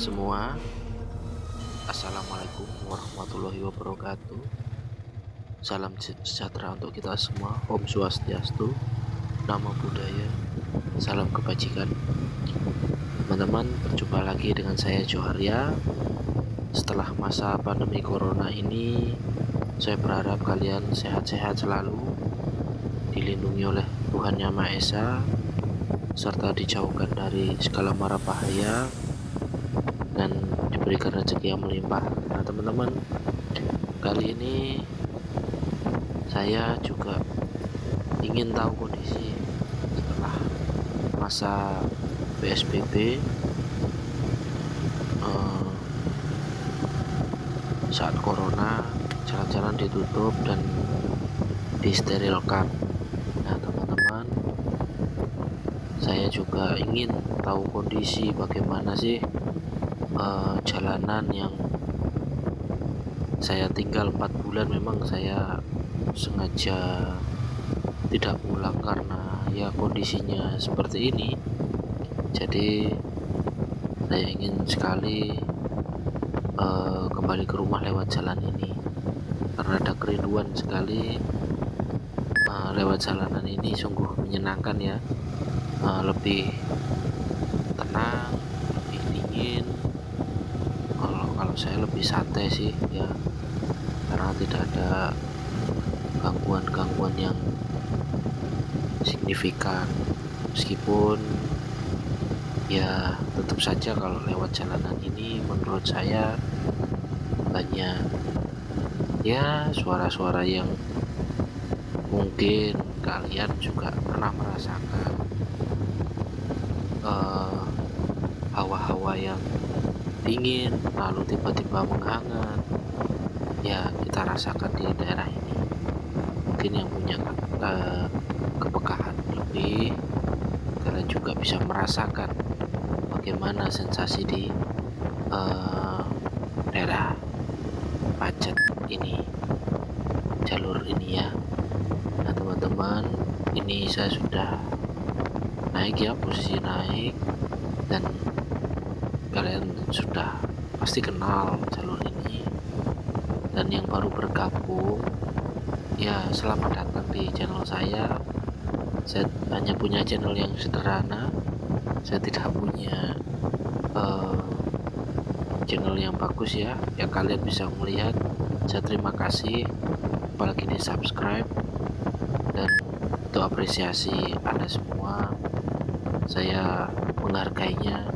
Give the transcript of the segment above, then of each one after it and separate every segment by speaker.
Speaker 1: semua, Assalamualaikum warahmatullahi wabarakatuh. Salam sejahtera untuk kita semua. Om Swastiastu, Namo Buddhaya, salam kebajikan. Teman-teman, berjumpa lagi dengan saya Joharya. Setelah masa pandemi corona ini, saya berharap kalian sehat-sehat selalu, dilindungi oleh Tuhan Yang Maha Esa, serta dijauhkan dari segala mara bahaya dan diberikan rezeki yang melimpah. Nah teman-teman, kali ini saya juga ingin tahu kondisi setelah masa PSBB, saat corona jalan-jalan ditutup dan disterilkan. Nah teman-teman, saya juga ingin tahu kondisi bagaimana sih jalanan yang saya tinggal 4 bulan. Memang saya sengaja tidak pulang karena ya kondisinya seperti ini. Jadi saya ingin sekali kembali ke rumah lewat jalan ini karena ada kerinduan sekali. Lewat jalanan ini sungguh menyenangkan ya, lebih tenang, lebih dingin. Kalau saya lebih santai sih ya, karena tidak ada gangguan-gangguan yang signifikan. Meskipun ya tetap saja kalau lewat jalanan ini menurut saya banyak ya suara-suara yang mungkin kalian juga pernah merasakan, hawa-hawa yang dingin lalu tiba-tiba menghangat ya, kita rasakan di daerah ini. Mungkin yang punya kepekaan lebih, kalian juga bisa merasakan bagaimana sensasi di daerah Pacet ini, jalur ini ya. Nah teman-teman, ini saya sudah naik ya, posisi naik, dan kalian sudah pasti kenal jalur ini. Dan yang baru bergabung ya, selamat datang di channel saya. Saya hanya punya channel yang sederhana, saya tidak punya channel yang bagus ya, yang kalian bisa melihat. Saya terima kasih apalagi di subscribe, dan itu apresiasi Anda semua, saya menghargainya.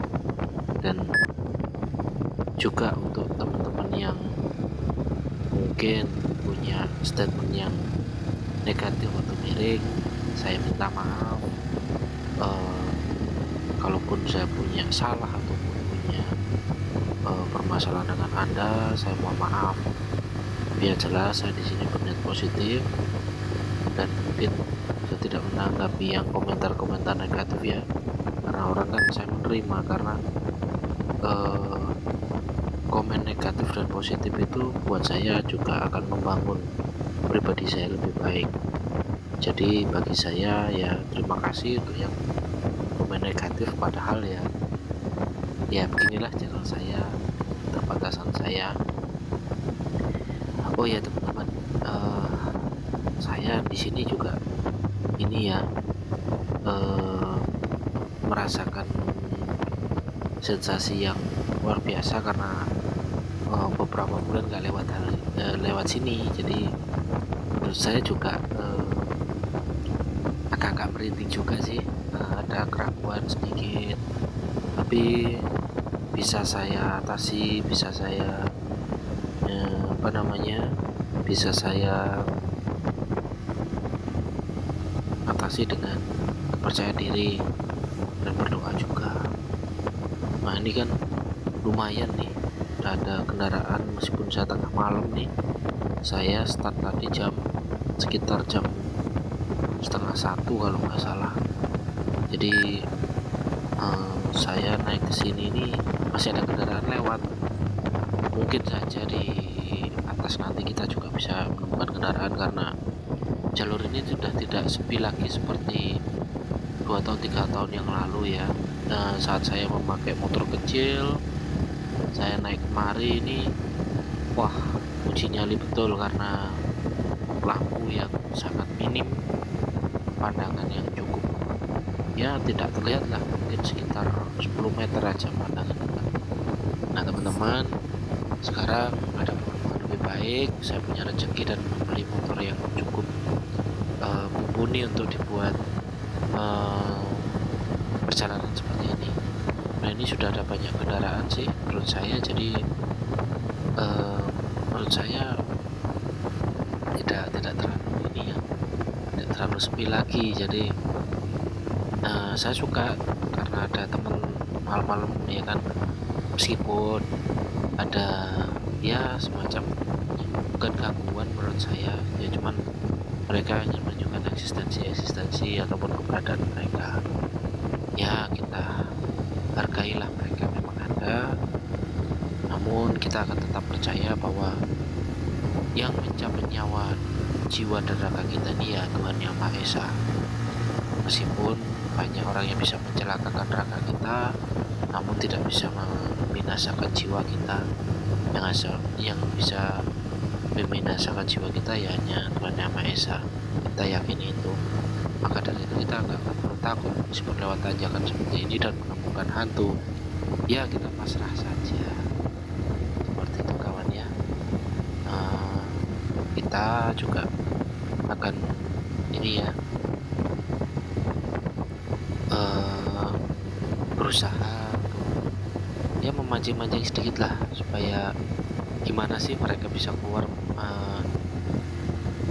Speaker 1: Dan juga untuk teman-teman yang mungkin punya statement yang negatif atau miring, saya minta maaf. Kalaupun saya punya salah ataupun punya permasalahan dengan Anda, saya mohon maaf. Biar jelas, saya di sini berniat positif, dan mungkin saya tidak menanggapi yang komentar-komentar negatif ya, karena orang kan saya menerima, karena komen negatif dan positif itu buat saya juga akan membangun pribadi saya lebih baik. Jadi bagi saya ya, terima kasih untuk yang komen negatif, padahal ya beginilah channel saya, keterbatasan saya. Oh ya teman-teman, saya di sini juga ini ya, merasakan sensasi yang luar biasa karena beberapa bulan nggak lewat sini. Jadi menurut saya juga agak-agak merinding juga sih, ada keraguan sedikit, tapi bisa saya atasi, bisa saya bisa saya atasi dengan percaya diri dan berdoa juga. Nah ini kan lumayan nih, udah ada kendaraan meskipun saya tengah malam nih. Saya start tadi sekitar jam 12:30 kalau nggak salah. Jadi saya naik ke sini ini masih ada kendaraan lewat. Mungkin saja di atas nanti kita juga bisa menemukan kendaraan, karena jalur ini sudah tidak sepi lagi seperti 2 atau 3 tahun yang lalu ya. Nah, saat saya memakai motor kecil beberapa hari ini, wah, uji nyali betul karena lampu yang sangat minim, pandangan yang cukup, ya tidak terlihat lah, mungkin sekitar 10 meter aja pandangan kita. Nah teman-teman, sekarang ada perkembangan lebih baik. Saya punya rezeki dan membeli motor yang cukup mumpuni untuk dibuat perjalanan seperti ini. Nah ini sudah ada banyak kendaraan sih menurut saya, jadi menurut saya tidak terlalu ini ya, tidak terlalu sepi lagi. Jadi saya suka karena ada teman malam-malam ya kan, meskipun ada ya semacam bukan gangguan menurut saya ya, cuman mereka hanya menunjukkan eksistensi ataupun keberadaan mereka. Ya kita hargailah, mereka memang ada, namun kita akan tetap percaya bahwa yang mencapai nyawa, jiwa dan raga kita ini ya Tuhan Yang Maha Esa. Meskipun banyak orang yang bisa mencelakakan raga kita, namun tidak bisa membinasakan jiwa kita. Yang bisa membinasakan jiwa kita ya hanya Tuhan Yang Maha Esa. Kita yakin itu. Maka dari itu kita nggak akan perlu takut meskipun lewat tanjakan seperti ini dan menemukan hantu. Ya kita pasrah saja. Seperti itu kawan ya. Kita juga akan ini ya, berusaha ya memancing-mancing sedikit lah, supaya gimana sih mereka bisa keluar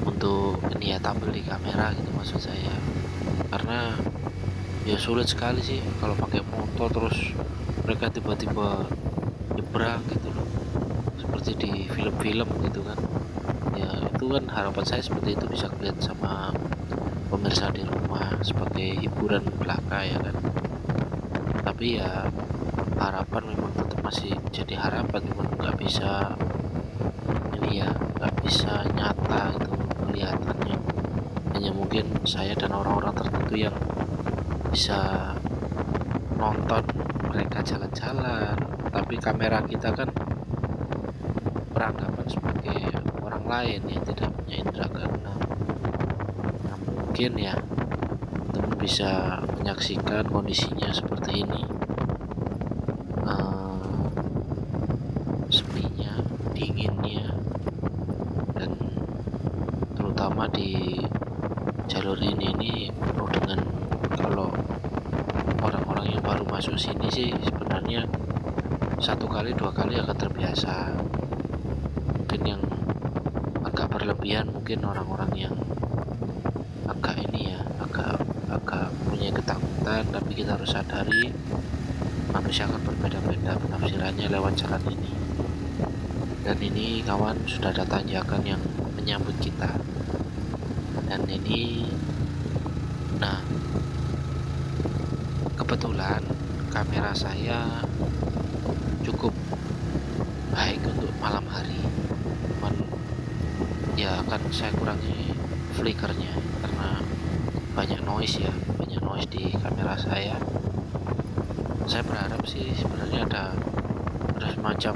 Speaker 1: untuk ini ya, tampil di kamera gitu maksud saya. Karena ya sulit sekali sih kalau pakai motor terus mereka tiba-tiba nyebrang gitu loh, seperti di film-film gitu kan. Ya itu kan harapan saya seperti itu bisa kelihatan sama pemirsa di rumah sebagai hiburan belaka ya kan. Tapi ya harapan memang tetap masih jadi harapan, cuma nggak bisa ini ya, nggak bisa nyata gitu kelihatannya. Hanya mungkin saya dan orang-orang tertentu yang bisa nonton mereka jalan-jalan, tapi kamera kita kan beranggapan sebagai orang lain yang tidak punya indera keenam. Nah mungkin ya teman bisa menyaksikan kondisinya seperti ini, sepinya, dinginnya, dan terutama di jalur ini penuh dengan, kalau orang-orang yang baru masuk sini sih sebenarnya 1 kali 2 kali akan terbiasa. Mungkin yang agak berlebihan, mungkin orang-orang yang agak ini ya, agak punya ketakutan. Tapi kita harus sadari manusia akan berbeda-beda penafsirannya lewat jalan ini. Dan ini kawan, sudah ada tanjakan yang menyambut kita. Dan ini, nah kebetulan kamera saya cukup baik untuk malam hari, cuman ya akan saya kurangi flickernya karena banyak noise di kamera saya. Saya berharap sih sebenarnya ada semacam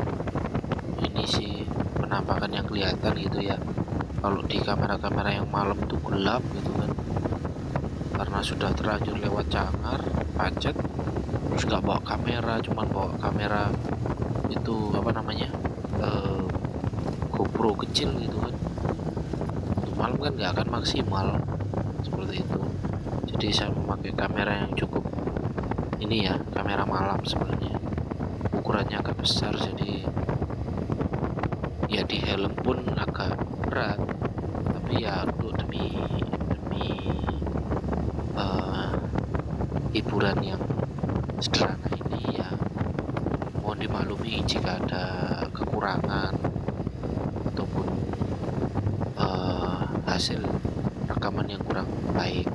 Speaker 1: ini sih, penampakan yang kelihatan gitu ya, kalau di kamera-kamera yang malam itu gelap gitu kan, karena sudah terlanjur lewat cangar pacet, terus nggak bawa kamera, cuman bawa kamera itu apa namanya, GoPro kecil gitu kan. Untuk malam kan nggak akan maksimal seperti itu. Jadi saya memakai kamera yang cukup ini ya, kamera malam sebenarnya ukurannya agak besar, jadi ya di helm pun agak berat. Tapi ya untuk demi hiburan yang sederhana ini ya mohon dimaklumi jika ada kekurangan ataupun hasil rekaman yang kurang baik.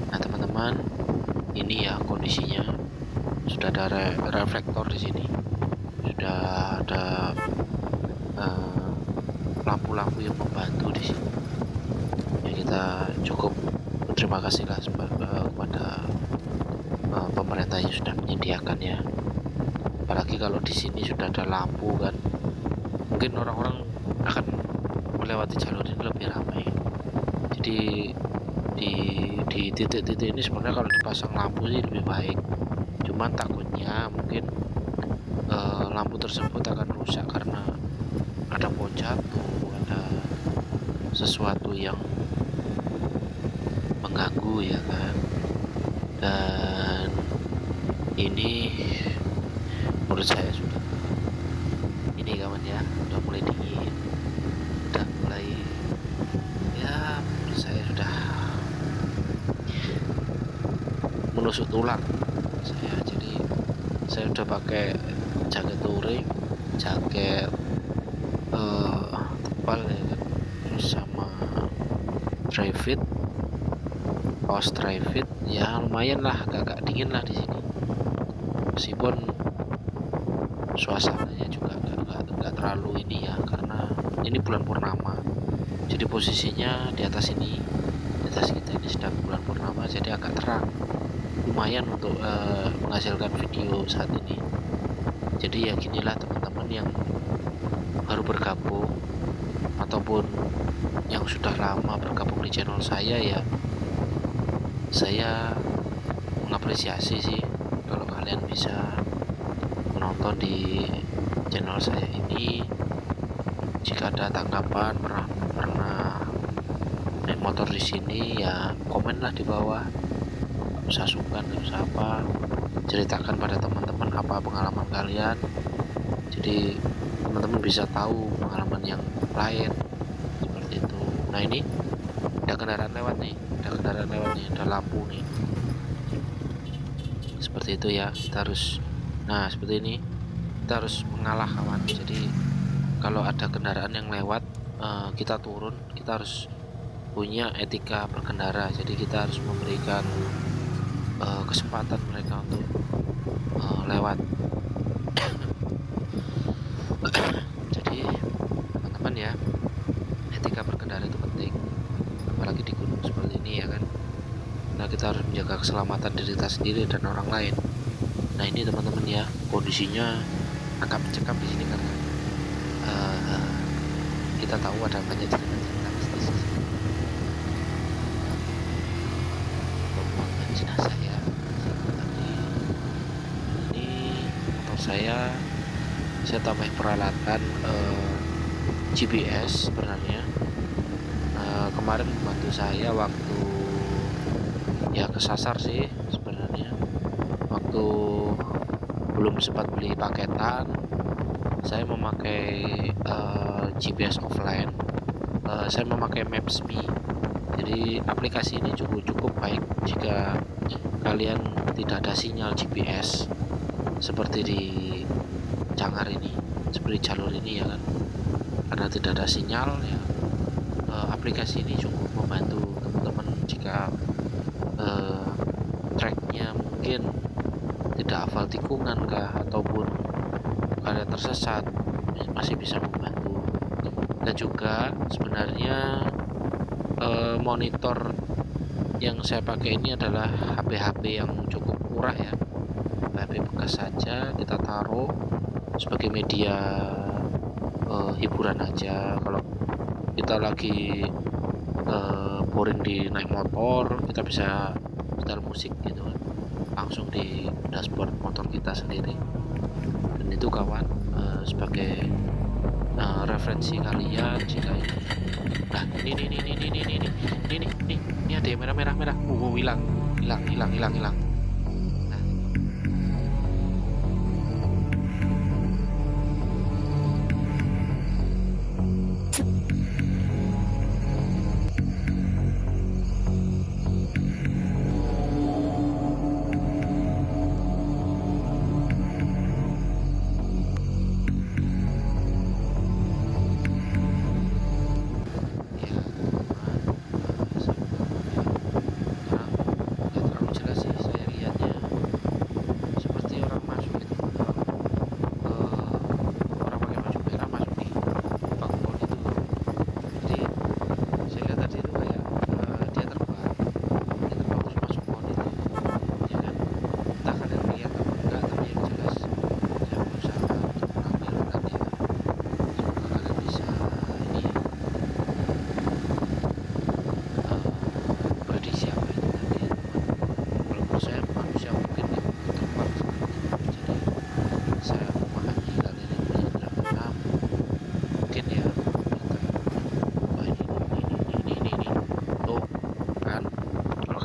Speaker 1: Nah teman-teman, ini ya kondisinya, sudah ada reflektor di sini, sudah ada lampu-lampu yang membantu di sini. Ya kita cukup berterima kasih lah kepada pemerintah yang sudah menyediakan ya. Apalagi apalagi kalau di sini sudah ada lampu kan, mungkin orang-orang akan melewati jalur ini lebih ramai. Jadi di titik-titik ini sebenarnya kalau dipasang lampu sih lebih baik, cuman takutnya mungkin lampu tersebut akan rusak karena ada pohon jatuh, ada sesuatu yang mengganggu ya kan. Dan ini menurut saya sudah ini kawan ya, udah mulai dingin, udah mulai ya, menurut saya sudah menusuk tulang saya. Jadi saya udah pakai jaket touring, jaket tebal ya kan, terus sama dry fit, kaos dry fit, ya lumayan lah, agak dingin lah di sini, meskipun suasananya juga nggak terlalu ini ya, karena ini bulan purnama, jadi posisinya di atas ini, di atas kita ini sedang bulan purnama, jadi agak terang, lumayan untuk menghasilkan video saat ini. Jadi ya ginilah teman-teman yang baru bergabung ataupun yang sudah lama bergabung di channel saya, ya saya mengapresiasi sih kalau kalian bisa menonton di channel saya ini. Jika ada tanggapan pernah naik motor di sini, ya komen lah di bawah, nggak usah sungkan, nggak usah apa, ceritakan pada teman-teman apa pengalaman kalian, jadi teman-teman bisa tahu pengalaman yang lain seperti itu. Nah ini ada kendaraan lewat nih, ada lampu nih, seperti itu ya, kita harus, nah seperti ini, kita harus mengalah kawan. Jadi kalau ada kendaraan yang lewat, kita turun, kita harus punya etika berkendara, jadi kita harus memberikan kesempatan mereka untuk lewat. Jadi teman-teman ya, etika berkendara itu penting, apalagi di gunung seperti ini ya kan. Nah kita harus menjaga keselamatan diri kita sendiri dan orang lain. Nah ini teman-teman ya, kondisinya agak mencekam di sini karena kita tahu ada banyak cerita-cerita mistis di sini. Pembuangan jenazah ya. Tadi ini motor saya tambah peralatan GPS sebenarnya. Kemarin membantu saya waktu ya kesasar sih sebenarnya, waktu belum sempat beli paketan, saya memakai GPS offline, saya memakai Maps.me. Jadi aplikasi ini cukup baik jika kalian tidak ada sinyal GPS seperti di Cangar ini, seperti jalur ini ya kan, karena tidak ada sinyal ya. Aplikasi ini cukup membantu teman-teman jika tracknya mungkin tidak hafal tikungan kah, ataupun kalian tersesat, masih bisa membantu. Dan juga sebenarnya monitor yang saya pakai ini adalah HP yang cukup murah ya, HP bekas saja, kita taruh sebagai media hiburan aja. Kalau kita lagi boring di naik motor, kita bisa setel musik gitu kan, langsung di dashboard motor kita sendiri. Dan itu kawan, sebagai referensi kalian jika ini. Nah ini ada yang merah hilang. Nah,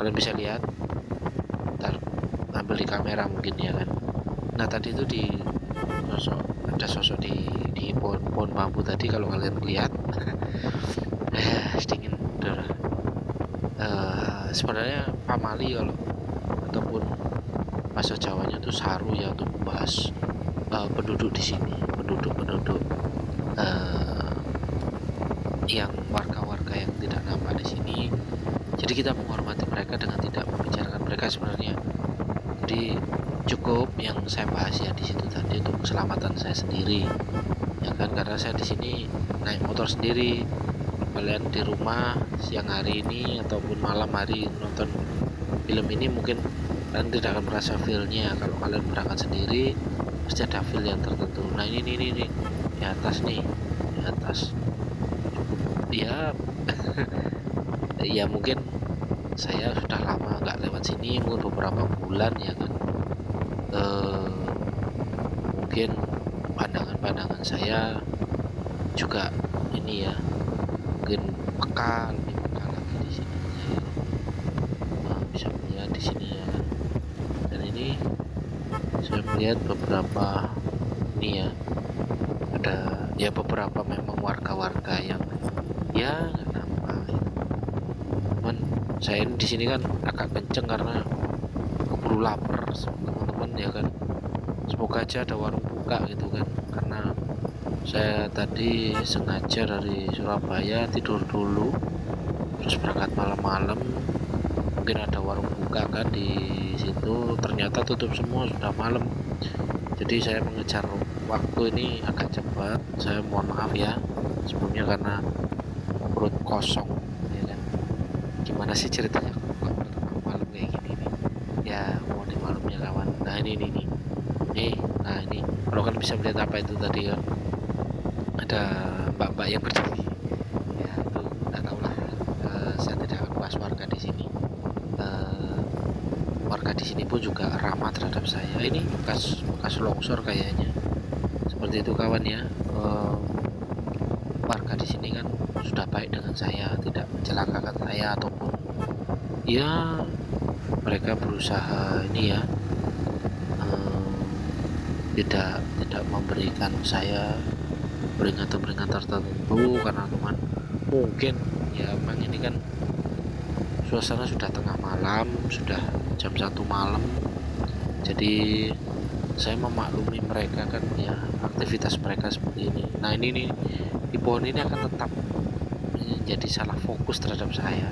Speaker 1: kalian bisa lihat, ntar ambil di kamera mungkin ya kan. Nah tadi itu ada sosok di pohon bambu tadi, kalau kalian lihat dingin udah. Sebenarnya pamali kalau ataupun bahasa Jawanya tuh saru ya, untuk membahas penduduk di sini, penduduk yang warga-warga yang tidak nampak di sini. Jadi kita menghormati mereka dengan tidak membicarakan mereka sebenarnya. Jadi cukup yang saya bahas ya di situ tadi untuk keselamatan saya sendiri, ya kan, karena saya di sini naik motor sendiri. Kalian di rumah siang hari ini ataupun malam hari nonton film ini mungkin kalian tidak akan merasa feel-nya. Kalau kalian berangkat sendiri pasti ada feel yang tertentu. Nah ini di atas nih, di atas cukup ya. Ya mungkin saya sudah lama nggak lewat sini, mungkin beberapa bulan ya kan. Mungkin pandangan saya juga ini ya, mungkin lebih peka lagi di sini. Saya bisa melihat di sini ya kan. Dan ini saya melihat beberapa ini ya, ada ya beberapa memang warga-warga yang ya nggak nampak ya. Cuman saya di sini kan agak kenceng karena keburu lapar teman-teman ya kan. Semoga aja ada warung buka gitu kan, karena saya tadi sengaja dari Surabaya tidur dulu terus berangkat malam-malam, mungkin ada warung buka kan di situ, ternyata tutup semua, sudah malam. Jadi saya mengejar waktu ini agak cepat. Saya mohon maaf ya sebelumnya karena perut kosong ya kan. Gimana sih ceritanya kalau malam kayak gini nih ya, mau di malamnya kawan. Nah ini nah ini kalau kan bisa melihat apa itu tadi ya, ada mbak-mbak yang berdiri ya, itu nggak tahu lah. Saya tidak akan bahas warga di sini. Warga di sini pun juga ramah terhadap saya. Ini bekas longsor kayaknya, seperti itu kawan ya. Warga di sini kan sudah baik dengan saya, tidak mencelakakan saya ataupun ya mereka berusaha ini ya, tidak memberikan saya peringatan tertentu, karena teman mungkin ya memang ini kan suasana sudah tengah malam, sudah jam 1 malam. Jadi saya memaklumi mereka kan ya, aktivitas mereka seperti ini. Nah ini nih, di pohon ini akan tetap menjadi salah fokus terhadap saya.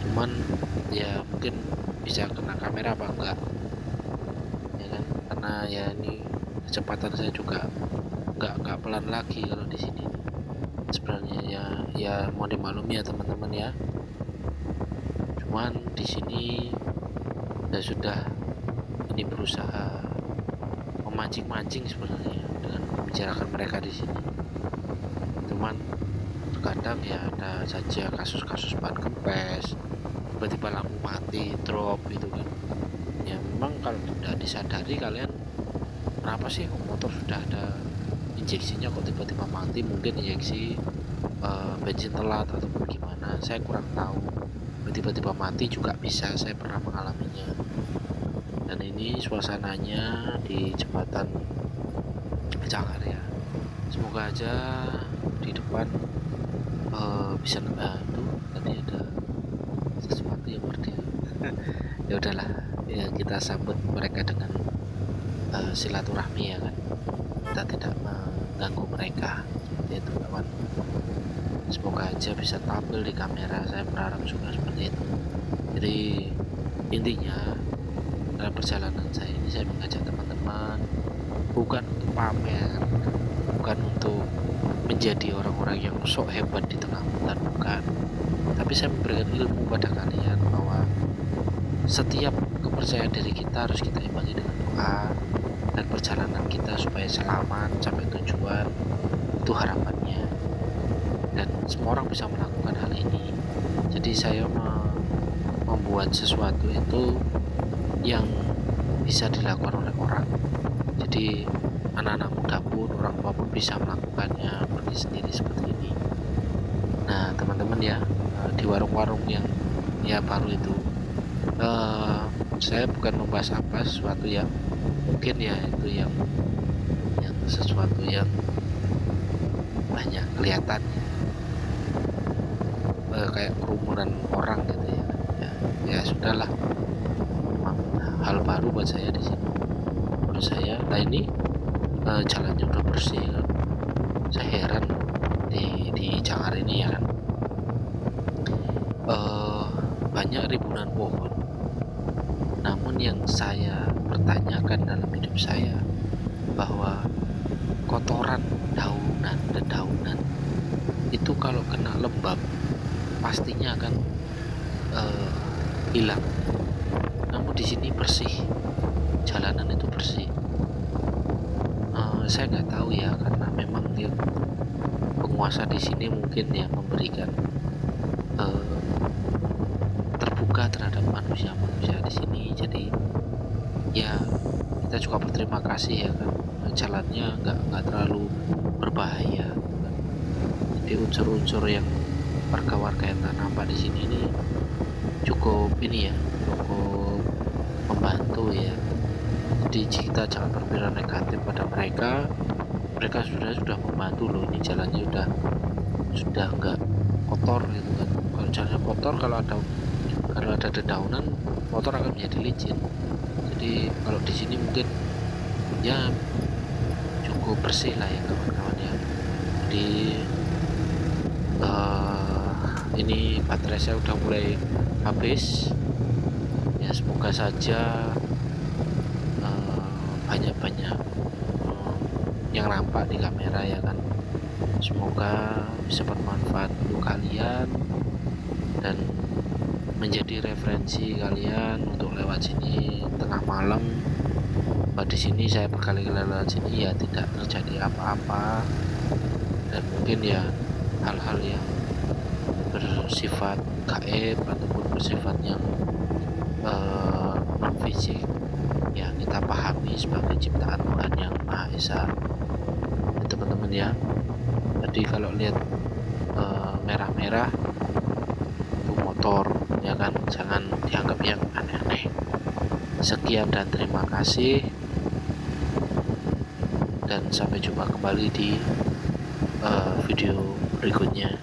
Speaker 1: Cuman ya mungkin bisa kena kamera apa enggak ya kan, karena ya ini kecepatan saya juga nggak pelan lagi kalau di sini sebenarnya ya mau dimaklumi ya teman-teman ya. Cuman di sini saya sudah ini berusaha memancing sebenarnya dengan membicarakan mereka di sini. Cuman terkadang ya ada saja kasus-kasus ban kempes, tiba-tiba lampu mati, drop gitu kan. Ya memang kalau tidak disadari kalian, kenapa sih motor sudah ada injeksinya kok tiba-tiba mati, mungkin injeksi bensin telat ataupun gimana, saya kurang tahu. Tiba-tiba mati juga bisa, saya pernah mengalaminya. Dan ini suasananya di jembatan Cangar ya, semoga aja di depan bisa tuh tadi ada sesuatu yang berdiri. Ya udahlah ya, kita sambut mereka dengan silaturahmi ya kan, kita tidak mengganggu mereka seperti itu kawan. Semoga aja bisa tampil di kamera, saya berharap juga seperti itu. Jadi intinya dalam perjalanan saya ini, saya mengajak teman-teman bukan untuk pamer, bukan untuk menjadi orang-orang yang sok hebat di tengah hutan, bukan, tapi saya memberikan ilmu pada kalian bahwa setiap kepercayaan diri kita harus kita imbangi dengan doa, dan perjalanan kita supaya selamat sampai tujuan, itu harapannya. Dan semua orang bisa melakukan hal ini. Jadi saya membuat sesuatu itu yang bisa dilakukan oleh orang. Jadi anak-anak muda pun, orang tua pun bisa melakukannya pergi sendiri seperti ini. Nah teman-teman ya, di warung-warung yang ya baru itu eh, saya bukan membahas apa sesuatu yang mungkin ya itu yang sesuatu yang banyak kelihatan kayak kerumunan orang gitu ya. Ya sudahlah, memang hal baru buat saya di sini. Menurut saya, nah ini jalannya udah bersih kan. Saya heran di Jakarta ini ya kan, eh, banyak ribuan pohon. Namun yang saya pertanyakan dalam hidup saya bahwa kotoran dedaunan itu kalau kena lembab pastinya akan eh, hilang. Namun di sini bersih, jalanan itu bersih. Saya nggak tahu ya, karena memang yang penguasa di sini mungkin yang memberikan eh, terbuka terhadap manusia-manusia di sini. Jadi ya kita juga berterima kasih ya kan, jalannya nggak terlalu berbahaya gitu kan. Jadi unsur-unsur yang warga-warga yang tak nampak di sini ini cukup ini ya, cukup membantu ya. Jadi kita jangan berpikiran negatif pada mereka. Mereka sudah membantu loh, ini jalannya sudah nggak kotor gitu kan. Kalau jalannya kotor, kalau ada dedaunan, motor akan menjadi licin. Jadi kalau di sini mungkin ya cukup bersih lah ya kawan-kawan ya. Jadi ini baterai saya udah mulai habis ya. Semoga saja banyak-banyak yang nampak di kamera ya kan. Semoga bisa bermanfaat untuk kalian dan menjadi referensi kalian untuk lewat sini tengah malam. Di sini saya berkali-kali lewat sini ya tidak terjadi apa-apa, dan mungkin ya hal-hal yang bersifat gaib ataupun bersifat yang non fisik ya kita pahami sebagai ciptaan Tuhan yang Maha Esa ya, teman-teman ya. Jadi kalau lihat merah-merah itu motor ya kan, jangan dianggap yang aneh-aneh. Sekian dan terima kasih, dan sampai jumpa kembali di video berikutnya.